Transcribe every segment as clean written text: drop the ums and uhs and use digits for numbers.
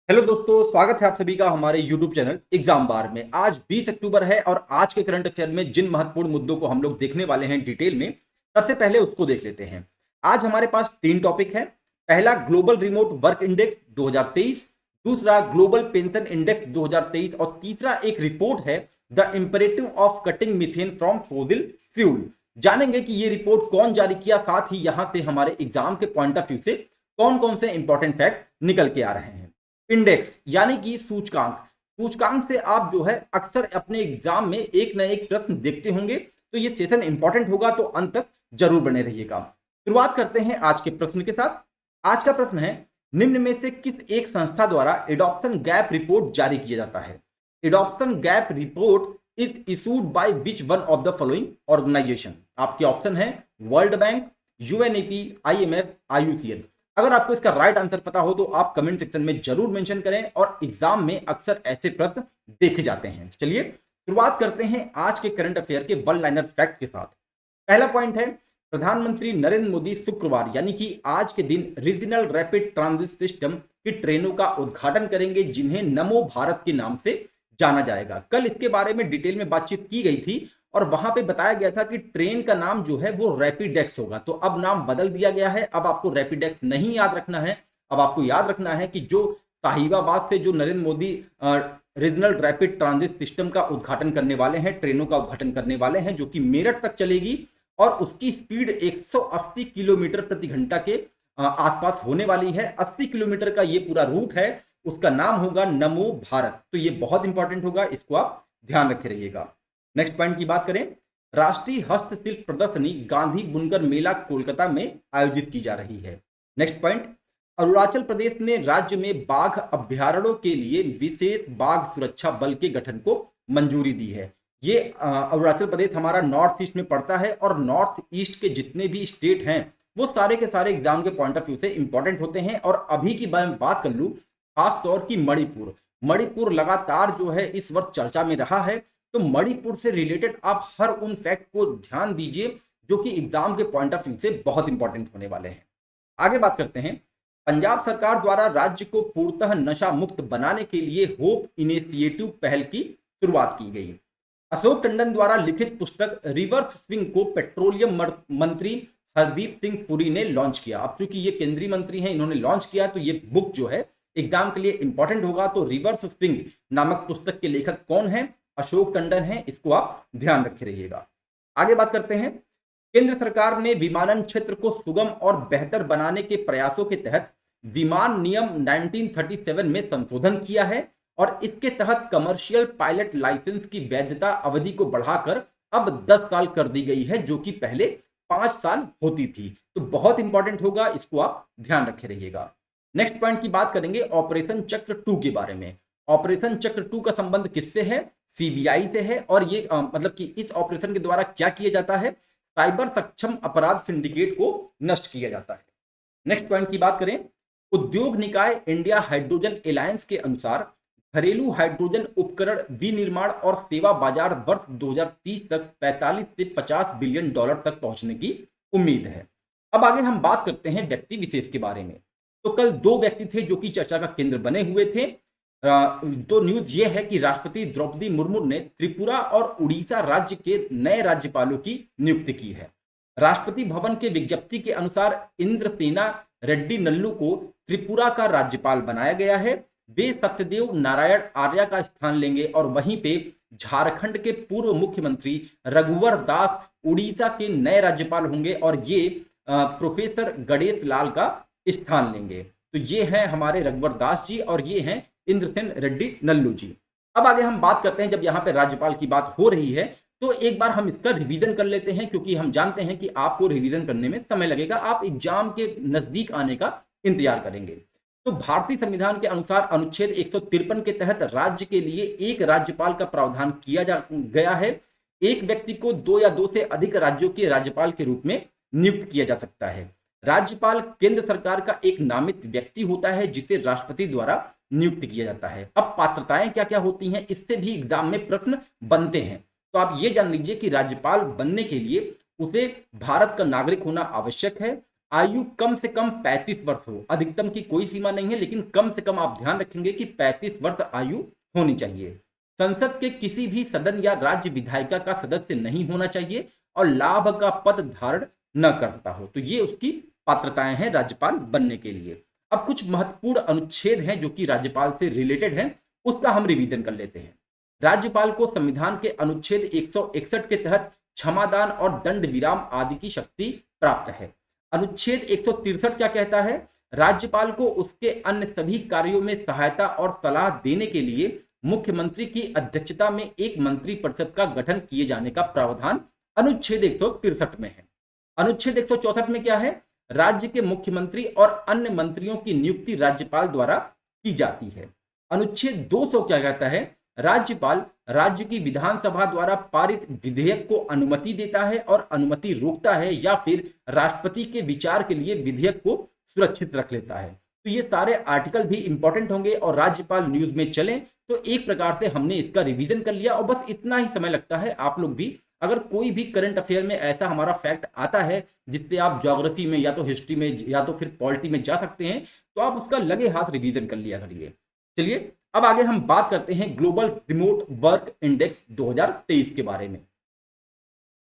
Hello दोस्तों, स्वागत है आप सभी का हमारे YouTube चैनल एग्जाम बार में। आज 20 अक्टूबर है और आज के करंट अफेयर में जिन महत्वपूर्ण मुद्दों को हम लोग देखने वाले हैं डिटेल में, सबसे पहले उसको देख लेते हैं। आज हमारे पास 3 टॉपिक है। पहला ग्लोबल रिमोट वर्क इंडेक्स 2023, दूसरा ग्लोबल पेंशन इंडेक्स 2023 और तीसरा एक रिपोर्ट है the imperative of cutting methane from fossil fuel. जानेंगे कि ये रिपोर्ट कौन जारी किया, साथ ही यहां से हमारे एग्जाम के पॉइंट ऑफ व्यू से कौन कौन से इंपॉर्टेंट फैक्ट निकल के आ रहे हैं। इंडेक्स यानी कि सूचकांक। सूचकांक से आप जो है अक्सर अपने एग्जाम में एक ना एक प्रश्न देखते होंगे, तो ये सेशन इंपॉर्टेंट होगा, तो अंत तक जरूर बने रहिएगा। शुरुआत करते हैं आज के प्रश्न के साथ। आज का प्रश्न है, निम्न में से किस एक संस्था द्वारा एडॉप्शन गैप रिपोर्ट जारी किया जाता है? Adoption gap report is issued by which one of the following organisation? आपके ऑप्शन है World Bank, UNEP, IMF, IUCN. अगर आपको इसका राइट आंसर पता हो तो आप कमेंट सेक्शन में जरूर मेंशन करें, और एग्जाम में अक्सर ऐसे प्रश्न देखे जाते हैं। चलिए शुरुआत करते हैं आज के करंट अफेयर के वन लाइनर फैक्ट के साथ। पहला पॉइंट है, प्रधानमंत्री नरेंद्र मोदी शुक्रवार यानी कि आज के दिन रीजनल रैपिड ट्रांजिट सिस्टम की ट्रेनों का उद्घाटन करेंगे, जिन्हें नमो भारत के नाम से जाना जाएगा। कल इसके बारे में डिटेल में बातचीत की गई थी और वहां पे बताया गया था कि ट्रेन का नाम जो है वो रैपिडेक्स होगा, तो अब नाम बदल दिया गया है। अब आपको रैपिडेक्स नहीं याद रखना है, अब आपको याद रखना है कि जो साहिबाबाद से जो Narendra Modi regional rapid transit system का उद्घाटन करने वाले हैं, ट्रेनों का उद्घाटन करने वाले हैं, जो कि मेरठ तक चलेगी और उसकी स्पीड 180 किलोमीटर प्रति घंटा के आसपास होने वाली है। 80 किलोमीटर का ये पूरा रूट है, उसका नाम होगा नमो भारत। तो ये बहुत इंपॉर्टेंट होगा, इसको आप ध्यान रखे रहिएगा। नेक्स्ट पॉइंट की बात करें, राष्ट्रीय हस्तशिल्प प्रदर्शनी गांधी बुनकर मेला कोलकाता में आयोजित की जा रही है। नेक्स्ट पॉइंट, अरुणाचल प्रदेश ने राज्य में बाघ अभ्यारण्यों के लिए विशेष बाघ सुरक्षा बल के गठन को मंजूरी दी है। ये अरुणाचल प्रदेश हमारा नॉर्थ ईस्ट में पड़ता है, और नॉर्थ ईस्ट के जितने भी स्टेट हैं वो सारे के सारे एग्जाम के पॉइंट ऑफ व्यू से इंपॉर्टेंट होते हैं। और अभी की बात कर लूं, खासतौर की मणिपुर लगातार जो है इस वर्ष चर्चा में रहा है। तो मणिपुर से रिलेटेड आप हर उन फैक्ट को ध्यान दीजिए जो कि एग्जाम के पॉइंट ऑफ व्यू से बहुत इंपॉर्टेंट होने वाले हैं। आगे बात करते हैं, पंजाब सरकार द्वारा राज्य को पूर्णतः नशा मुक्त बनाने के लिए होप इनिशिएटिव पहल की शुरुआत की गई। अशोक टंडन द्वारा लिखित पुस्तक रिवर्स स्विंग को पेट्रोलियम मंत्री हरदीप सिंह पुरी ने लॉन्च किया। अब चूंकि ये केंद्रीय मंत्री हैं, इन्होंने लॉन्च किया, तो ये बुक जो है एग्जाम के लिए इंपॉर्टेंट होगा। तो रिवर्स स्विंग नामक पुस्तक के लेखक कौन है? अशोक टंडन है, इसको आप ध्यान रखे रहिएगा। आगे बात करते हैं, केंद्र सरकार ने विमानन क्षेत्र को सुगम और बेहतर बनाने के प्रयासों के तहत विमान नियम 1937 में संशोधन किया है, और इसके तहत कमर्शियल पायलट लाइसेंस की वैधता अवधि को बढ़ाकर अब 10 साल कर दी गई है, जो कि पहले 5 साल होती थी। तो बहुत इंपॉर्टेंट होगा, इसको आप ध्यान रखे रहिएगा। नेक्स्ट पॉइंट की बात करेंगे ऑपरेशन चक्र 2 के बारे में। ऑपरेशन चक्र 2 का संबंध किससे है? सीबीआई से है। और ये मतलब कि इस ऑपरेशन के द्वारा क्या किया जाता है? साइबर सक्षम अपराध सिंडिकेट को नष्ट किया जाता है। नेक्स्ट पॉइंट की बात करें, उद्योग निकाय इंडिया हाइड्रोजन एलायंस के अनुसार घरेलू हाइड्रोजन उपकरण विनिर्माण और सेवा बाजार वर्ष 2030 तक 45 से 50 बिलियन डॉलर तक पहुंचने की उम्मीद है। अब आगे हम बात करते हैं व्यक्ति विशेष के बारे में। तो कल 2 व्यक्ति थे जो कि चर्चा का केंद्र बने हुए थे। तो न्यूज ये है कि राष्ट्रपति द्रौपदी मुर्मू ने त्रिपुरा और उड़ीसा राज्य के नए राज्यपालों की नियुक्ति की है। राष्ट्रपति भवन के विज्ञप्ति के अनुसार इंद्रसेना रेड्डी नल्लू को त्रिपुरा का राज्यपाल बनाया गया है। वे सत्यदेव नारायण आर्या का स्थान लेंगे, और वहीं पे झारखंड के पूर्व मुख्यमंत्री रघुवर दास उड़ीसा के नए राज्यपाल होंगे, और ये प्रोफेसर गणेश लाल का स्थान लेंगे। तो ये हैं हमारे रघुवर दास जी, और ये हैं इंद्रसेन रेड्डी नल्लू जी। अब आगे हम बात करते हैं, जब यहाँ पे राज्यपाल की बात हो रही है तो एक बार हम इसका रिवीजन कर लेते हैं, क्योंकि हम जानते हैं कि आपको रिवीजन करने में समय लगेगा, आप एग्जाम के नजदीक आने का इंतजार करेंगे। तो भारतीय संविधान के अनुसार अनुच्छेद 153 के तहत राज्य के लिए एक राज्यपाल का प्रावधान किया गया है। एक व्यक्ति को 2 या 2 से अधिक राज्यों के राज्यपाल के रूप में नियुक्त किया जा सकता है। राज्यपाल केंद्र सरकार का एक नामित व्यक्ति होता है, जिसे राष्ट्रपति द्वारा नियुक्त किया जाता है। अब पात्रताएं क्या क्या होती हैं, इससे भी एग्जाम में प्रश्न बनते हैं। तो आप ये जान लीजिए कि राज्यपाल बनने के लिए उसे भारत का नागरिक होना आवश्यक है, आयु कम से कम 35 वर्ष हो। अधिकतम की कोई सीमा नहीं है, लेकिन कम से कम आप ध्यान रखेंगे कि 35 वर्ष आयु होनी चाहिए। संसद के किसी भी सदन या राज्य विधायिका का सदस्य नहीं होना चाहिए और लाभ का पद धारण न करता हो। तो ये उसकी पात्रताएं हैं राज्यपाल बनने के लिए। अब कुछ महत्वपूर्ण अनुच्छेद हैं जो कि राज्यपाल से रिलेटेड हैं, उसका हम रिवीजन कर लेते हैं। राज्यपाल को संविधान के अनुच्छेद 161 के तहत क्षमादान और दंड विराम आदि की शक्ति प्राप्त है। अनुच्छेद 163 क्या कहता है? राज्यपाल को उसके अन्य सभी कार्यों में सहायता और सलाह देने के लिए मुख्यमंत्री की अध्यक्षता में एक मंत्रिपरिषद का गठन किए जाने का प्रावधान अनुच्छेद 163 में है। अनुच्छेद 164 में क्या है? राज्य के मुख्यमंत्री और अन्य मंत्रियों की नियुक्ति राज्यपाल द्वारा की जाती है। अनुच्छेद 200 क्या कहता है? राज्यपाल राज्य की विधानसभा द्वारा पारित विधेयक को अनुमति देता है और अनुमति रोकता है या फिर राष्ट्रपति के विचार के लिए विधेयक को सुरक्षित रख लेता है। तो ये सारे आर्टिकल भी इंपॉर्टेंट होंगे और राज्यपाल न्यूज में चलें तो एक प्रकार से हमने इसका रिवीजन कर लिया। और बस इतना ही समय लगता है। आप लोग भी अगर कोई भी करंट अफेयर में ऐसा हमारा फैक्ट आता है जिससे आप ज्योग्राफी में या तो हिस्ट्री में या तो फिर पॉलिटी में जा सकते हैं, तो आप उसका लगे हाथ रिवीजन कर लिया करिए। चलिए अब आगे हम बात करते हैं ग्लोबल रिमोट वर्क इंडेक्स 2023 के बारे में।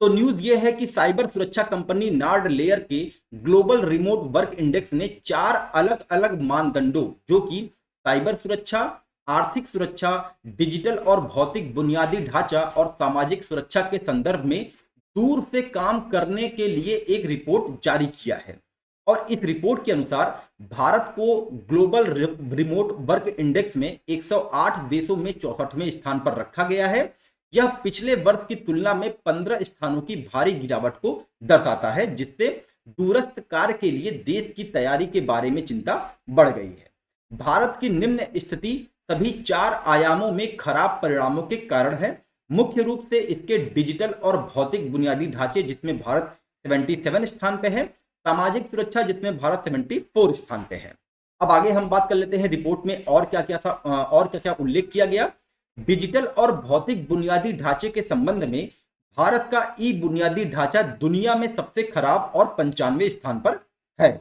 तो न्यूज ये है कि साइबर सुरक्षा कंपनी नार्ड लेयर के ग्लोबल रिमोट वर्क इंडेक्स ने 4 अलग अलग मानदंडों जो कि साइबर सुरक्षा, आर्थिक सुरक्षा, डिजिटल और भौतिक बुनियादी ढांचा और सामाजिक सुरक्षा के संदर्भ में दूर से काम करने के लिए एक रिपोर्ट जारी किया है। और इस रिपोर्ट के अनुसार भारत को ग्लोबल रिमोट वर्क इंडेक्स में 108 देशों में 64वें स्थान पर रखा गया है। यह पिछले वर्ष की तुलना में 15 स्थानों की भारी गिरावट को दर्शाता है, जिससे दूरस्थ कार्य के लिए देश की तैयारी के बारे में चिंता बढ़ गई है। भारत की निम्न स्थिति सभी 4 आयामों में खराब परिणामों के कारण है। मुख्य रूप से इसके डिजिटल और भौतिक बुनियादी ढांचे जिसमें भारत 77 स्थान पे है, सामाजिक सुरक्षा जिसमें भारत 74 स्थान पे है। अब आगे हम बात कर लेते हैं रिपोर्ट में और क्या क्या उल्लेख किया गया। डिजिटल और भौतिक बुनियादी ढांचे के संबंध में भारत का ई बुनियादी ढांचा दुनिया में सबसे खराब और 95वें स्थान पर है।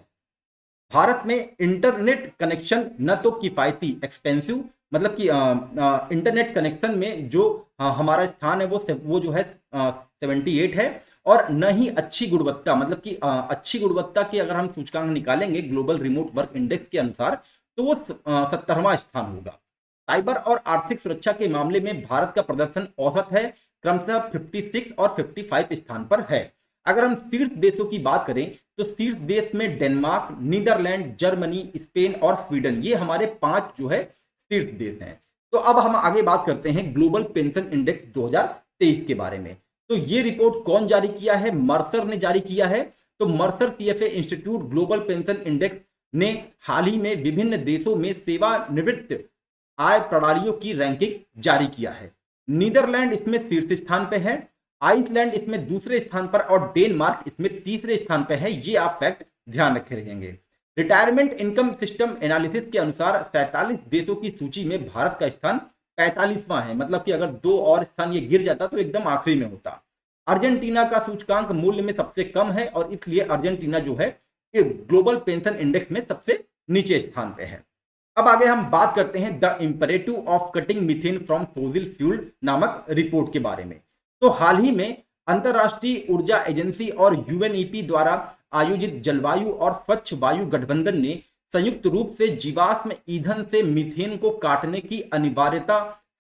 भारत में इंटरनेट कनेक्शन न तो किफायती एक्सपेंसिव, मतलब कि इंटरनेट कनेक्शन में जो हमारा स्थान है वो जो है 78 है, और न ही अच्छी गुणवत्ता, मतलब कि अच्छी गुणवत्ता की अगर हम सूचकांक निकालेंगे ग्लोबल रिमोट वर्क इंडेक्स के अनुसार तो वो 70वां स्थान होगा। साइबर और आर्थिक सुरक्षा के मामले में भारत का प्रदर्शन औसत है, क्रमशः 56 और 55 स्थान पर है। अगर हम शीर्ष देशों की बात करें तो शीर्ष देश में डेनमार्क, नीदरलैंड, जर्मनी, स्पेन और स्वीडन, ये हमारे 5 जो है शीर्ष देश हैं। तो अब हम आगे बात करते हैं ग्लोबल पेंशन इंडेक्स 2023 के बारे में। तो ये रिपोर्ट कौन जारी किया है? मर्सर ने जारी किया है। तो Mercer CFA institute global pension index ने हाल ही में विभिन्न देशों में सेवानिवृत्त आय प्रणालियों की रैंकिंग जारी किया है। नीदरलैंड इसमें शीर्ष स्थान पे है, आइसलैंड इसमें दूसरे स्थान पर और डेनमार्क इसमें तीसरे स्थान पर है। ये आप फैक्ट ध्यान रखे रहेंगे। रिटायरमेंट इनकम सिस्टम एनालिसिस के अनुसार 47 देशों की सूची में भारत का स्थान 45वां है, मतलब कि अगर 2 और स्थान ये गिर जाता तो एकदम आखिरी में होता। अर्जेंटीना का सूचकांक मूल्य में सबसे कम है और इसलिए अर्जेंटीना जो है ग्लोबल पेंशन इंडेक्स में सबसे नीचे स्थान पे है। अब आगे हम बात करते हैं the imperative of cutting methane from fossil fuel नामक रिपोर्ट के बारे में। तो हाल ही में अंतरराष्ट्रीय ऊर्जा एजेंसी और यूएनईपी द्वारा आयोजित जलवायु और स्वच्छ वायु गठबंधन ने संयुक्त रूप से जीवाश्म ईंधन से मीथेन को काटने की अनिवार्यता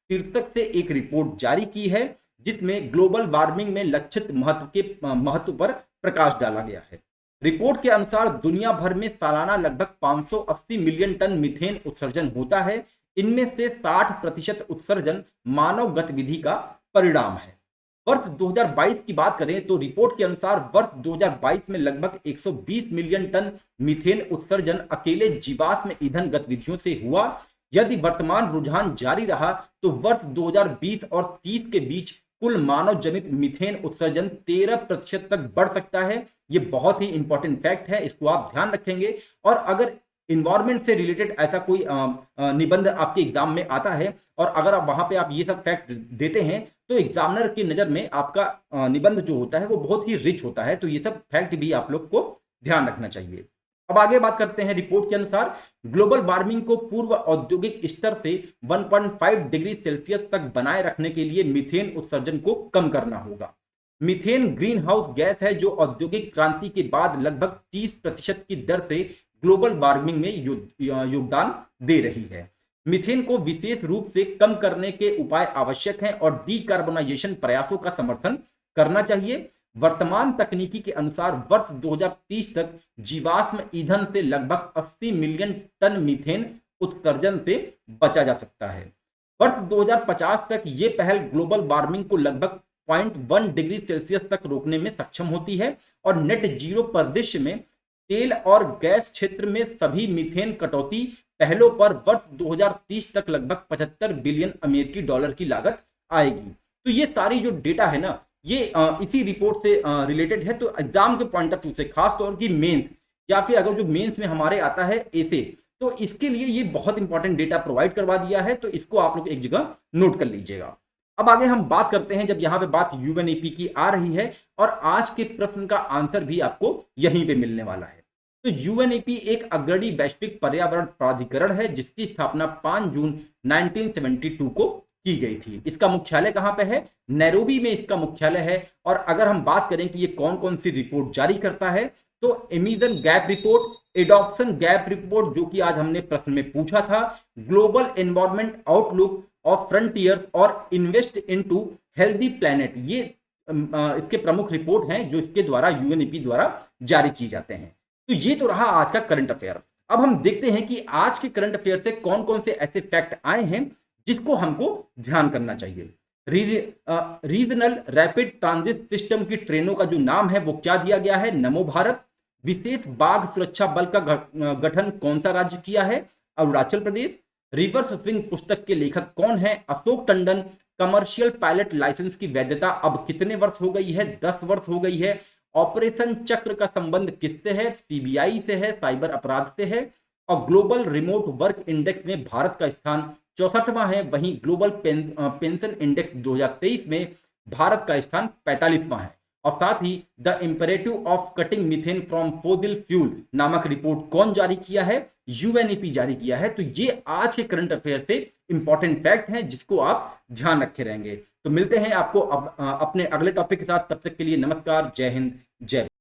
शीर्षक से एक रिपोर्ट जारी की है, जिसमें ग्लोबल वार्मिंग में लक्षित महत्व पर प्रकाश डाला गया है। रिपोर्ट के अनुसार दुनिया भर में सालाना लगभग 580 मिलियन टन मीथेन उत्सर्जन होता है। इनमें से 60% उत्सर्जन मानव गतिविधि का परिणाम है। वर्ष 2022 की बात करें तो रिपोर्ट के अनुसार वर्ष 2022 में लगभग 120 मिलियन टन मीथेन उत्सर्जन अकेले जीवाश्म ईंधन गतिविधियों से हुआ। यदि वर्तमान रुझान जारी रहा तो वर्ष 2020 और 30 के बीच कुल मानव जनित मीथेन उत्सर्जन 13% तक बढ़ सकता है। ये बहुत ही इंपॉर्टेंट फैक्ट है, इसको आप ध्यान रखेंगे। और अगर इन्वायरमेंट से रिलेटेड ऐसा कोई निबंध आपके एग्जाम में आता है और अगर आप वहां पे आप ये सब फैक्ट देते हैं तो एग्जामिनर की नजर में आपका निबंध जो होता है वो बहुत ही रिच होता है। तो ये सब फैक्ट भी आप लोग को ध्यान रखना चाहिए। अब आगे बात करते हैं। रिपोर्ट के अनुसार ग्लोबल वार्मिंग को पूर्व औद्योगिक स्तर से 1.5 डिग्री सेल्सियस तक बनाए रखने के लिए मीथेन उत्सर्जन को कम करना होगा। मीथेन ग्रीन हाउस गैस है जो औद्योगिक क्रांति के बाद लगभग 30% की दर से ग्लोबल वार्मिंग में योगदान दे रही है। मीथेन को विशेष रूप से कम करने के उपाय आवश्यक हैं और डीकार्बोनाइजेशन प्रयासों का समर्थन करना चाहिए। वर्तमान तकनीकी के अनुसार वर्ष 2030 तक जीवाश्म ईंधन से लगभग 80 मिलियन टन मीथेन उत्सर्जन से बचा जा सकता है। वर्ष 2050 तक ये पहल ग्लोबल वार्मिंग को लगभग 0.1 डिग्री सेल्सियस तक रोकने में सक्षम होती है और नेट जीरो परिदृश्य में तेल और गैस क्षेत्र में सभी मीथेन कटौती पहलों पर वर्ष 2030 तक लगभग 75 बिलियन अमेरिकी डॉलर की लागत आएगी। तो ये सारी जो डेटा है ना, ये इसी रिपोर्ट से रिलेटेड है। तो एग्जाम के पॉइंट ऑफ व्यू से, खास तौर की मेंस या फिर अगर जो मेंस में हमारे आता है ऐसे, तो इसके लिए ये बहुत इंपॉर्टेंट डेटा प्रोवाइड करवा दिया है। तो इसको आप लोग एक जगह नोट कर लीजिएगा। अब आगे हम बात करते हैं, जब यहाँ पे बात यूएनईपी की आ रही है और आज के प्रश्न का आंसर भी आपको यहीं पे मिलने वाला है। तो यूएनईपी एक अग्रणी वैश्विक पर्यावरण प्राधिकरण है जिसकी स्थापना 5 जून 1972 को की गई थी। इसका मुख्यालय कहां पे है? नैरोबी में इसका मुख्यालय है। और अगर हम बात करें कि ये कौन कौन सी रिपोर्ट जारी करता है, तो emission gap report, adoption gap report जो कि आज हमने प्रश्न में पूछा था, global environment outlook of frontiers और इन्वेस्ट इनटू हेल्दी प्लैनेट, ये इसके प्रमुख रिपोर्ट हैं जो इसके द्वारा यूएनईपी द्वारा जारी की जाते हैं। तो ये तो रहा आज का करंट अफेयर। अब हम देखते हैं कि आज के करंट अफेयर से कौन कौन से ऐसे फैक्ट आए हैं जिसको हमको ध्यान करना चाहिए। रीजनल रैपिड ट्रांजिट सिस्टम की ट्रेनों का जो नाम है वो क्या दिया गया है? नमो भारत। विशेष बाघ सुरक्षा बल का गठन कौन सा राज्य किया है? अरुणाचल प्रदेश। रिवर्स स्विंग पुस्तक के लेखक कौन है? Ashok Tandon. Commercial pilot licence की वैधता अब कितने वर्ष हो गई है? 10 वर्ष हो गई है। ऑपरेशन चक्र का संबंध किससे है? सीबीआई से है, साइबर अपराध से है। और ग्लोबल रिमोट वर्क इंडेक्स में भारत का स्थान 64वां है। वहीं ग्लोबल पेंशन इंडेक्स 2023 में भारत का स्थान 45वां है। और साथ ही the imperative of cutting methane from fossil fuel नामक रिपोर्ट कौन जारी किया है? यूएनईपी जारी किया है। तो ये आज के करंट अफेयर से इंपॉर्टेंट फैक्ट हैं जिसको आप ध्यान रखे रहेंगे। तो मिलते हैं आपको अपने अगले टॉपिक के साथ। तब तक के लिए नमस्कार, जय हिंद, जय।